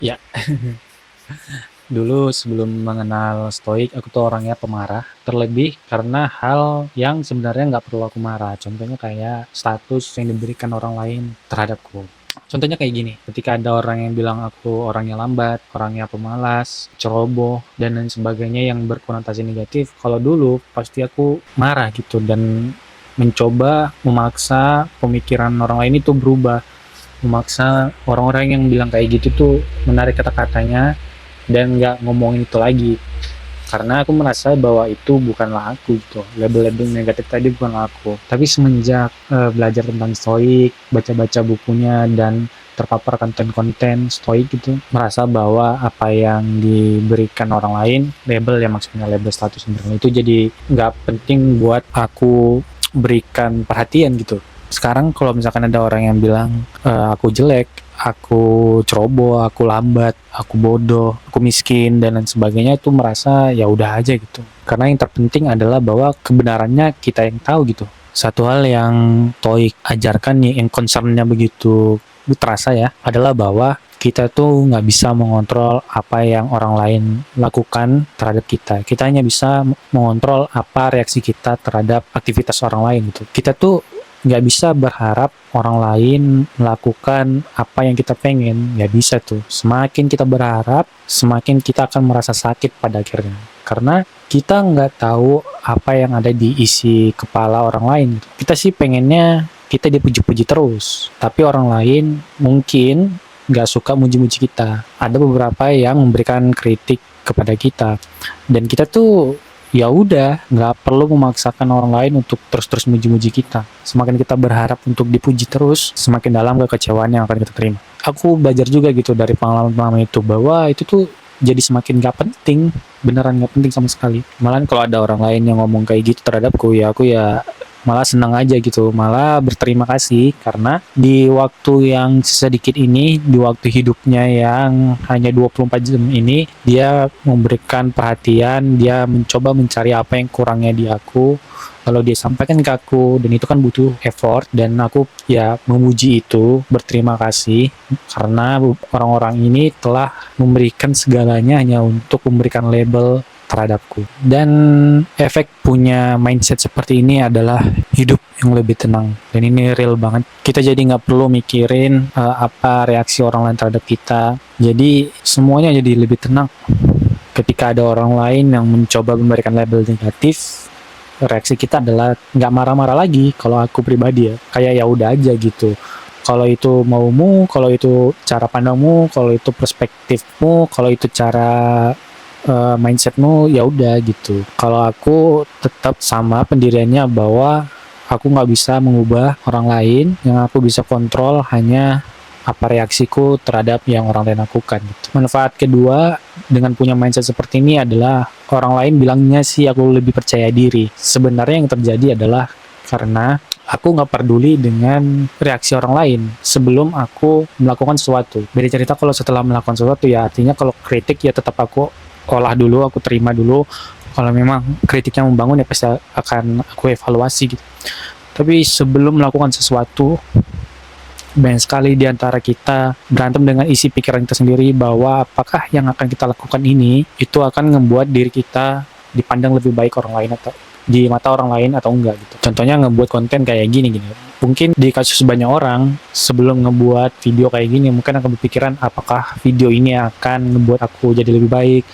Ya, dulu sebelum mengenal stoik, aku tuh orangnya pemarah. Terlebih karena hal yang sebenarnya nggak perlu aku marah. Contohnya kayak status yang diberikan orang lain terhadapku. Contohnya kayak gini, ketika ada orang yang bilang aku orangnya lambat, orangnya pemalas, ceroboh, dan lain sebagainya yang berkonotasi negatif, kalau dulu pasti aku marah gitu dan mencoba memaksa pemikiran orang lain itu berubah, memaksa orang-orang yang bilang kayak gitu tuh menarik kata-katanya dan nggak ngomongin itu lagi, karena aku merasa bahwa itu bukanlah aku gitu, label-label negatif tadi bukanlah aku. Tapi semenjak belajar tentang stoik, baca-baca bukunya dan terpapar konten-konten stoik gitu, merasa bahwa apa yang diberikan orang lain, label ya, maksudnya label status sembrono, itu jadi nggak penting buat aku berikan perhatian gitu. Sekarang kalau misalkan ada orang yang bilang aku jelek, aku ceroboh, aku lambat, aku bodoh, aku miskin dan lain sebagainya, itu merasa ya udah aja gitu. Karena yang terpenting adalah bahwa kebenarannya kita yang tahu gitu. Satu hal yang Toik ajarkan nih, yang concernnya begitu terasa ya, adalah bahwa kita tuh nggak bisa mengontrol apa yang orang lain lakukan terhadap kita. Kita hanya bisa mengontrol apa reaksi kita terhadap aktivitas orang lain gitu. Kita tuh nggak bisa berharap orang lain melakukan apa yang kita pengen. Nggak bisa tuh. Semakin kita berharap, semakin kita akan merasa sakit pada akhirnya. Karena kita nggak tahu apa yang ada di isi kepala orang lain. Kita sih pengennya kita dipuji-puji terus. Tapi orang lain mungkin nggak suka muji-muji kita. Ada beberapa yang memberikan kritik kepada kita. Dan kita tuh ya udah, nggak perlu memaksakan orang lain untuk terus-terus muji-muji kita. Semakin kita berharap untuk dipuji terus, semakin dalam kekecewaan yang akan kita terima. Aku belajar juga gitu dari pengalaman-pengalaman itu, bahwa itu tuh jadi semakin gak penting, beneran gak penting sama sekali. Malah kalau ada orang lain yang ngomong kayak gitu terhadapku, ya aku ya malah senang aja gitu, malah berterima kasih, karena di waktu yang sedikit ini, di waktu hidupnya yang hanya 24 jam ini, dia memberikan perhatian, dia mencoba mencari apa yang kurangnya di aku, lalu dia sampaikan ke aku, dan itu kan butuh effort, dan aku ya memuji itu, berterima kasih karena orang-orang ini telah memberikan segalanya hanya untuk memberikan label terhadapku. Dan efek punya mindset seperti ini adalah hidup yang lebih tenang, dan ini real banget. Kita jadi nggak perlu mikirin apa reaksi orang lain terhadap kita, jadi semuanya jadi lebih tenang. Ketika ada orang lain yang mencoba memberikan label negatif, reaksi kita adalah nggak marah-marah lagi. Kalau aku pribadi ya, kayak ya udah aja gitu. Kalau itu maumu, kalau itu cara pandangmu, kalau itu perspektifmu, kalau itu cara mindsetmu, ya udah gitu. Kalau aku tetap sama pendiriannya bahwa aku nggak bisa mengubah orang lain, yang aku bisa kontrol hanya apa reaksiku terhadap yang orang lain lakukan gitu. Manfaat kedua dengan punya mindset seperti ini adalah orang lain bilangnya sih aku lebih percaya diri. Sebenarnya yang terjadi adalah karena aku nggak peduli dengan reaksi orang lain sebelum aku melakukan sesuatu. Beda cerita kalau setelah melakukan sesuatu, ya artinya kalau kritik ya tetap aku olah dulu, aku terima dulu. Kalau memang kritiknya membangun ya pasti akan aku evaluasi gitu. Tapi sebelum melakukan sesuatu, banyak sekali di antara kita berantem dengan isi pikiran kita sendiri, bahwa apakah yang akan kita lakukan ini itu akan membuat diri kita dipandang lebih baik orang lain atau di mata orang lain atau enggak gitu. Contohnya ngebuat konten kayak gini. Mungkin di kasus banyak orang sebelum ngebuat video kayak gini mungkin akan berpikiran, apakah video ini akan ngebuat aku jadi lebih baik?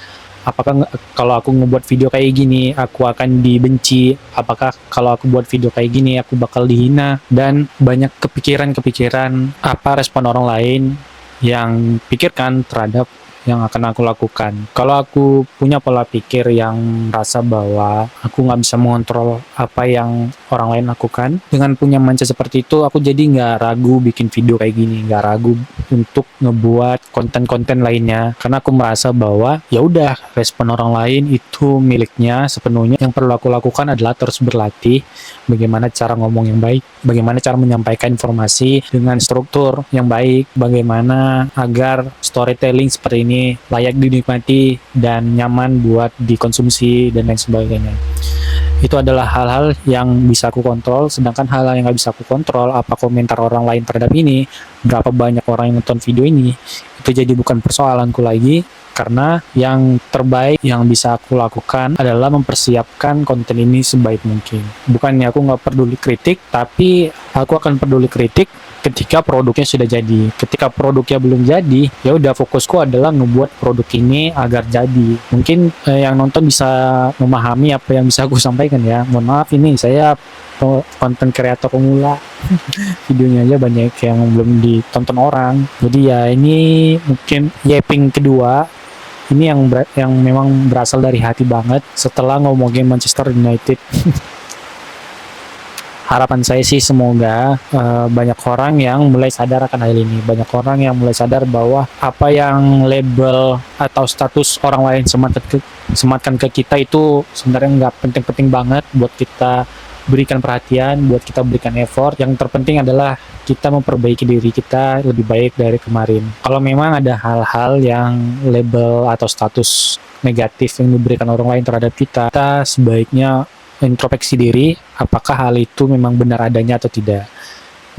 Apakah kalau aku ngebuat video kayak gini aku akan dibenci? Apakah kalau aku buat video kayak gini aku bakal dihina? Dan banyak kepikiran apa respon orang lain yang pikirkan terhadap yang akan aku lakukan. Kalau aku punya pola pikir yang rasa bahwa aku nggak bisa mengontrol apa yang orang lain lakukan, dengan punya mindset seperti itu, aku jadi nggak ragu bikin video kayak gini, nggak ragu untuk ngebuat konten-konten lainnya, karena aku merasa bahwa ya udah, respon orang lain itu miliknya sepenuhnya. Yang perlu aku lakukan adalah terus berlatih bagaimana cara ngomong yang baik, bagaimana cara menyampaikan informasi dengan struktur yang baik, bagaimana agar storytelling seperti ini layak dinikmati dan nyaman buat dikonsumsi dan lain sebagainya. Itu adalah hal-hal yang bisa aku kontrol, sedangkan hal yang nggak bisa aku kontrol, apa komentar orang lain terhadap ini, berapa banyak orang yang nonton video ini, itu jadi bukan persoalanku lagi, karena yang terbaik yang bisa aku lakukan adalah mempersiapkan konten ini sebaik mungkin. Bukannya aku nggak peduli kritik, tapi aku akan peduli kritik ketika produknya sudah jadi. Ketika produknya belum jadi, ya udah fokusku adalah ngebuat produk ini agar jadi. Mungkin yang nonton bisa memahami apa yang bisa aku sampaikan ya. Mohon maaf, ini saya konten kreator pemula. Videonya aja banyak yang belum ditonton orang. Jadi ya ini mungkin yaping kedua. Ini yang memang berasal dari hati banget setelah ngomongin Manchester United. Harapan saya sih semoga banyak orang yang mulai sadar akan hal ini. Banyak orang yang mulai sadar bahwa apa yang label atau status orang lain sematkan ke kita itu sebenarnya nggak penting-penting banget buat kita berikan perhatian, buat kita berikan effort. Yang terpenting adalah kita memperbaiki diri kita lebih baik dari kemarin. Kalau memang ada hal-hal yang label atau status negatif yang diberikan orang lain terhadap kita, kita sebaiknya introspeksi diri, apakah hal itu memang benar adanya atau tidak.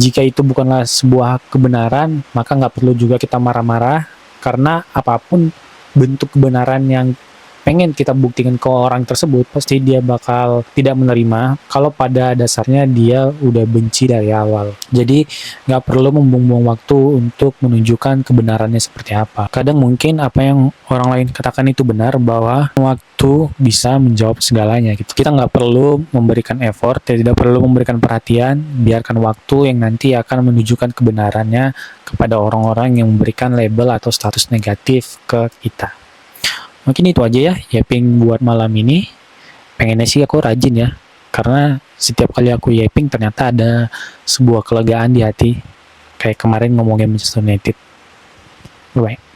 Jika itu bukanlah sebuah kebenaran, maka nggak perlu juga kita marah-marah, karena apapun bentuk kebenaran yang pengen kita buktikan ke orang tersebut, pasti dia bakal tidak menerima kalau pada dasarnya dia udah benci dari awal. Jadi nggak perlu membuang-buang waktu untuk menunjukkan kebenarannya seperti apa. Kadang mungkin apa yang orang lain katakan itu benar, bahwa waktu bisa menjawab segalanya gitu. Kita nggak perlu memberikan effort, tidak perlu memberikan perhatian, biarkan waktu yang nanti akan menunjukkan kebenarannya kepada orang-orang yang memberikan label atau status negatif ke kita. Mungkin itu aja ya yaping buat malam ini. Pengennya sih aku rajin ya, karena setiap kali aku yaping ternyata ada sebuah kelegaan di hati, kayak kemarin ngomongin Manchester United. Bye.